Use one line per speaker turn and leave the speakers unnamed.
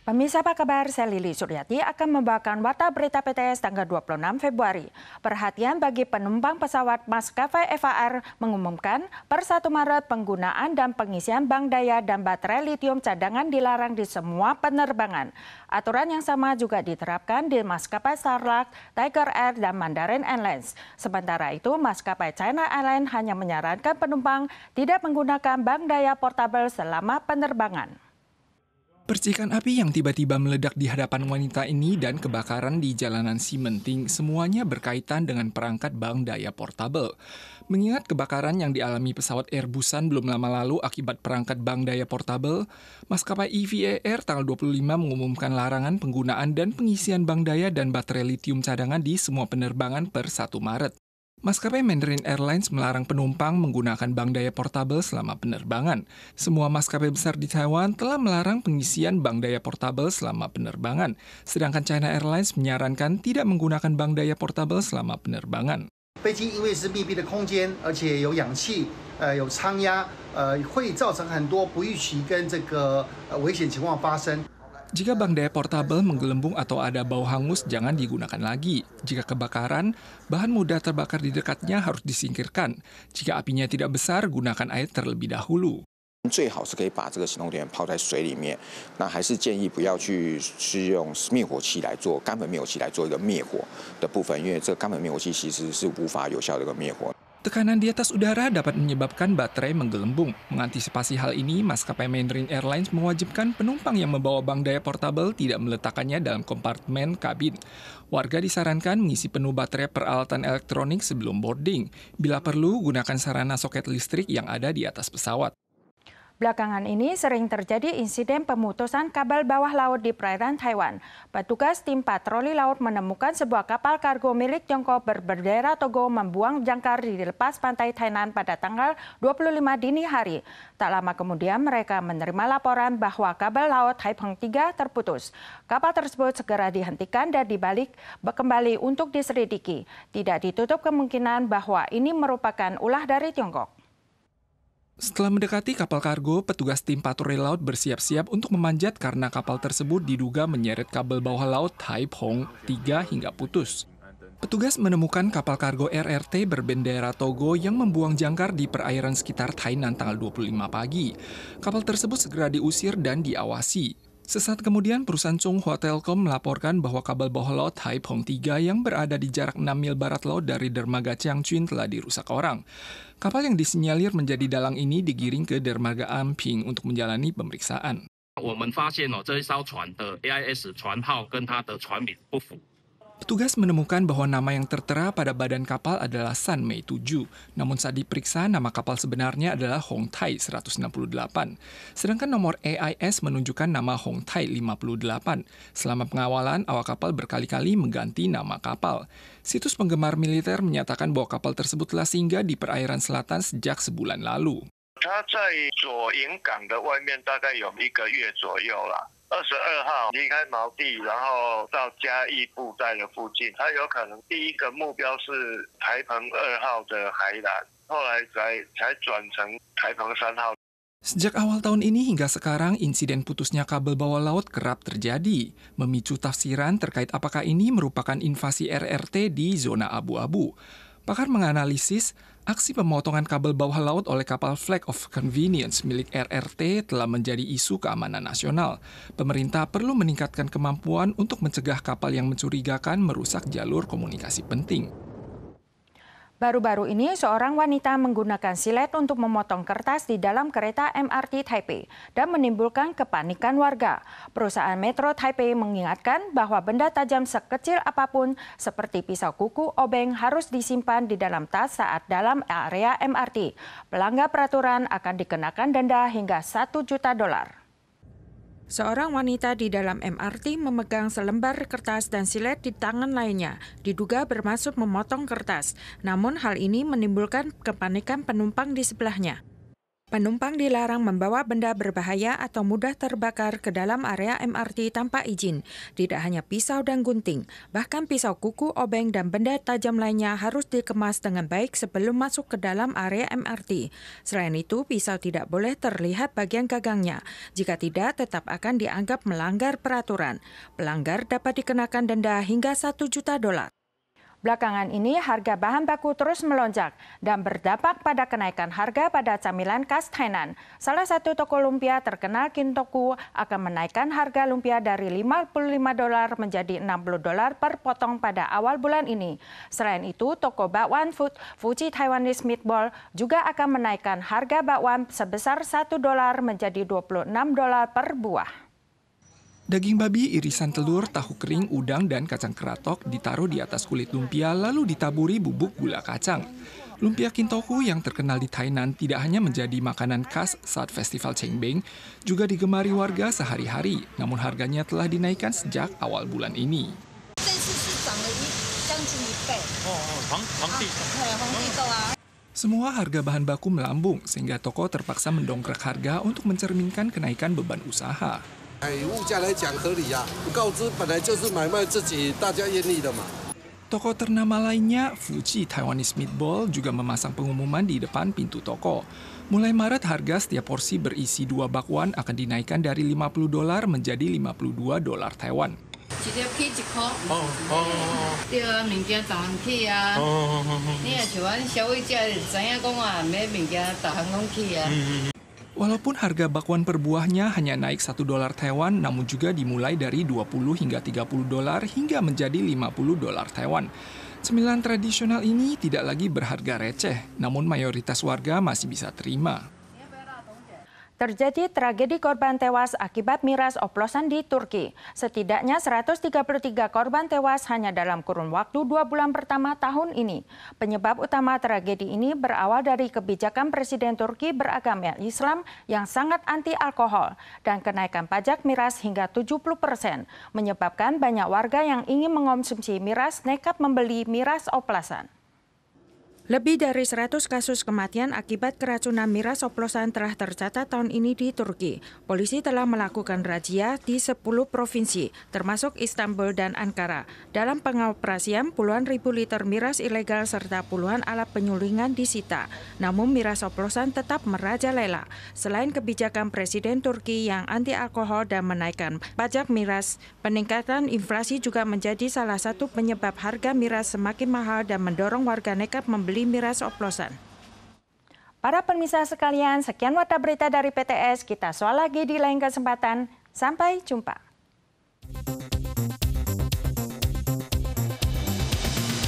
Pemirsa apa kabar? Saya Lili Suryati akan membawakan Warta Berita PTS tanggal 26 Februari. Perhatian bagi penumpang pesawat maskapai FAR mengumumkan per 1 Maret penggunaan dan pengisian bank daya dan baterai litium cadangan dilarang di semua penerbangan. Aturan yang sama juga diterapkan di maskapai Starlux, Tiger Air, dan Mandarin Airlines. Sementara itu, maskapai China Airlines hanya menyarankan penumpang tidak menggunakan bank daya portabel selama penerbangan.
Percikan api yang tiba-tiba meledak di hadapan wanita ini dan kebakaran di jalanan Simenting semuanya berkaitan dengan perangkat bank daya portabel. Mengingat kebakaran yang dialami pesawat Airbusan belum lama lalu akibat perangkat bank daya portabel, maskapai EVA Air tanggal 25 mengumumkan larangan penggunaan dan pengisian bank daya dan baterai litium cadangan di semua penerbangan per 1 Maret. Maskapai Mandarin Airlines melarang penumpang menggunakan bank daya portabel selama penerbangan. Semua maskapai besar di Taiwan telah melarang pengisian bank daya portabel selama penerbangan. Sedangkan China Airlines menyarankan tidak menggunakan bank daya portabel selama penerbangan.
飞机因为是密闭的空间，而且有氧气，有舱压，会造成很多不预期跟这个危险情况发生。
Jika bank daya portabel menggelembung atau ada bau hangus, jangan digunakan lagi. Jika kebakaran, bahan mudah terbakar di dekatnya harus disingkirkan. Jika apinya tidak besar, gunakan air terlebih dahulu.
最好是可以把这个行动电源泡在水里面，那还是建议不要去用灭火器来做干粉灭火器来做一个灭火的部分，因为这个干粉灭火器其实是无法有效的一个灭火。
Tekanan di atas udara dapat menyebabkan baterai menggelembung. Mengantisipasi hal ini, maskapai Mandarin Airlines mewajibkan penumpang yang membawa bank daya portabel tidak meletakkannya dalam kompartemen kabin. Warga disarankan mengisi penuh baterai peralatan elektronik sebelum boarding. Bila perlu, gunakan sarana soket listrik yang ada di atas pesawat.
Belakangan ini sering terjadi insiden pemutusan kabel bawah laut di perairan Taiwan. Petugas tim patroli laut menemukan sebuah kapal kargo milik Tiongkok berbendera Togo membuang jangkar di lepas pantai Tainan pada tanggal 25 dini hari. Tak lama kemudian mereka menerima laporan bahwa kabel laut Haipeng 3 terputus. Kapal tersebut segera dihentikan dan dibalik kembali untuk diselidiki. Tidak ditutup kemungkinan bahwa ini merupakan ulah dari Tiongkok.
Setelah mendekati kapal kargo, petugas tim patroli laut bersiap-siap untuk memanjat karena kapal tersebut diduga menyeret kabel bawah laut Haipeng 3 hingga putus. Petugas menemukan kapal kargo RRT berbendera Togo yang membuang jangkar di perairan sekitar Tainan tanggal 25 pagi. Kapal tersebut segera diusir dan diawasi. Sesaat kemudian, perusahaan Chunghwa Telkom melaporkan bahwa kabel bawah laut Haipeng 3 yang berada di jarak 6 mil barat laut dari dermaga Changchun telah dirusak orang. Kapal yang disinyalir menjadi dalang ini digiring ke dermaga Anping untuk menjalani pemeriksaan.
我们发现这一艘船的 AIS 船号跟它的船名不符。
Petugas menemukan bahwa nama yang tertera pada badan kapal adalah San Mei 7. Namun saat diperiksa, nama kapal sebenarnya adalah Hong Tai 168. Sedangkan nomor AIS menunjukkan nama Hong Tai 58. Selama pengawalan, awak kapal berkali-kali mengganti nama kapal. Situs penggemar militer menyatakan bahwa kapal tersebut telah singgah di perairan selatan sejak sebulan lalu.
它在左营港的外面大概有1个月左右啦。 22号离开锚地，然后到嘉义布袋的附近，它有可能第一个目标是台澎2号的海缆，后来才转成台澎3号。
Sejak awal tahun ini hingga sekarang, insiden putusnya kabel bawah laut kerap terjadi, memicu tafsiran terkait apakah ini merupakan invasi RRT di zona abu-abu. Pakar menganalisis, aksi pemotongan kabel bawah laut oleh kapal Flag of Convenience milik RRT telah menjadi isu keamanan nasional. Pemerintah perlu meningkatkan kemampuan untuk mencegah kapal yang mencurigakan merusak jalur komunikasi penting.
Baru-baru ini, seorang wanita menggunakan silet untuk memotong kertas di dalam kereta MRT Taipei dan menimbulkan kepanikan warga. Perusahaan Metro Taipei mengingatkan bahwa benda tajam sekecil apapun seperti pisau kuku obeng harus disimpan di dalam tas saat dalam area MRT. Pelanggar peraturan akan dikenakan denda hingga $1 juta. Seorang wanita di dalam MRT memegang selembar kertas dan silet di tangan lainnya, diduga bermaksud memotong kertas. Namun hal ini menimbulkan kepanikan penumpang di sebelahnya. Penumpang dilarang membawa benda berbahaya atau mudah terbakar ke dalam area MRT tanpa izin. Tidak hanya pisau dan gunting, bahkan pisau kuku, obeng, dan benda tajam lainnya harus dikemas dengan baik sebelum masuk ke dalam area MRT. Selain itu, pisau tidak boleh terlihat bagian gagangnya. Jika tidak, tetap akan dianggap melanggar peraturan. Pelanggar dapat dikenakan denda hingga $1 juta. Belakangan ini harga bahan baku terus melonjak dan berdampak pada kenaikan harga pada camilan khas Thailand. Salah satu toko lumpia terkenal Kintoku akan menaikkan harga lumpia dari $55 menjadi $60 per potong pada awal bulan ini. Selain itu, toko bakwan Fuji Taiwanese Meatball juga akan menaikkan harga bakwan sebesar $1 menjadi $26 per buah.
Daging babi, irisan telur, tahu kering, udang, dan kacang keratok ditaruh di atas kulit lumpia lalu ditaburi bubuk gula kacang. Lumpia Kintoku yang terkenal di Thailand tidak hanya menjadi makanan khas saat festival Cengbeng, juga digemari warga sehari-hari, namun harganya telah dinaikkan sejak awal bulan ini. Semua harga bahan baku melambung, sehingga toko terpaksa mendongkrak harga untuk mencerminkan kenaikan beban usaha. Toko ternama lainnya, Fuji Taiwanese Meatball, juga memasang pengumuman di depan pintu toko. Mulai Maret, harga setiap porsi berisi 2 bakwan akan dinaikkan dari $50 menjadi $52 Taiwan. Walaupun harga bakwan per buahnya hanya naik $1 Taiwan, namun juga dimulai dari $20 hingga $30 hingga menjadi $50 Taiwan. Cemilan tradisional ini tidak lagi berharga receh, namun mayoritas warga masih bisa terima.
Terjadi tragedi korban tewas akibat miras oplosan di Turki. Setidaknya 133 korban tewas hanya dalam kurun waktu 2 bulan pertama tahun ini. Penyebab utama tragedi ini berawal dari kebijakan Presiden Turki beragama Islam yang sangat anti-alkohol dan kenaikan pajak miras hingga 70%, menyebabkan banyak warga yang ingin mengonsumsi miras nekat membeli miras oplosan. Lebih dari 100 kasus kematian akibat keracunan miras oplosan telah tercatat tahun ini di Turki. Polisi telah melakukan razia di 10 provinsi, termasuk Istanbul dan Ankara. Dalam pengoperasian, puluhan ribu liter miras ilegal serta puluhan alat penyulingan disita. Namun miras oplosan tetap merajalela. Selain kebijakan Presiden Turki yang anti-alkohol dan menaikkan pajak miras, peningkatan inflasi juga menjadi salah satu penyebab harga miras semakin mahal dan mendorong warga nekat membeli miras oplosan. Para pemirsa sekalian, sekian warta berita dari PTS. Kita soal lagi di lain kesempatan. Sampai jumpa.